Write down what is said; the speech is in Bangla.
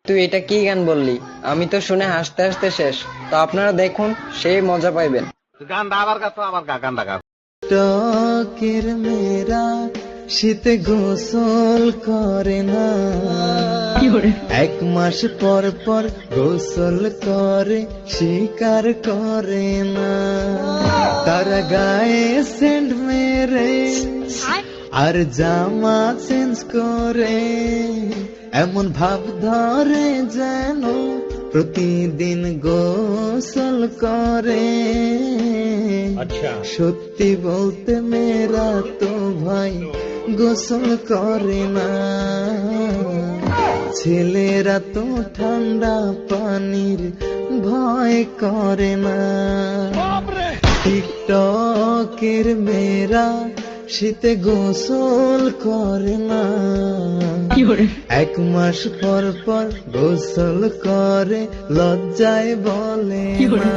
তুই এটা কি গান বললি? আমি তো শুনে হাসতে হাসতে শেষ। তো আপনারা দেখুন, সেই মজা পাইবেন। টকের মেয়েরা শীতে গোসল করে না, 1 মাস পর পর গোসল করে, স্বীকার করে না। তারা গায়ে সেন্ট মেরে আর জামা চেঞ্জ করে, এমন ভাব ধরে যেন প্রতিদিন গোসল করে। সত্যি বলতে মেয়েরা তো ভাই গোসল করে না। ছেলেরা তো ঠান্ডা পানির ভয় করে না। টিকটকের মেয়েরা শীতে গোসল করে না, 1 মাস পর পর গোসল করে, লজ্জায় বলে না।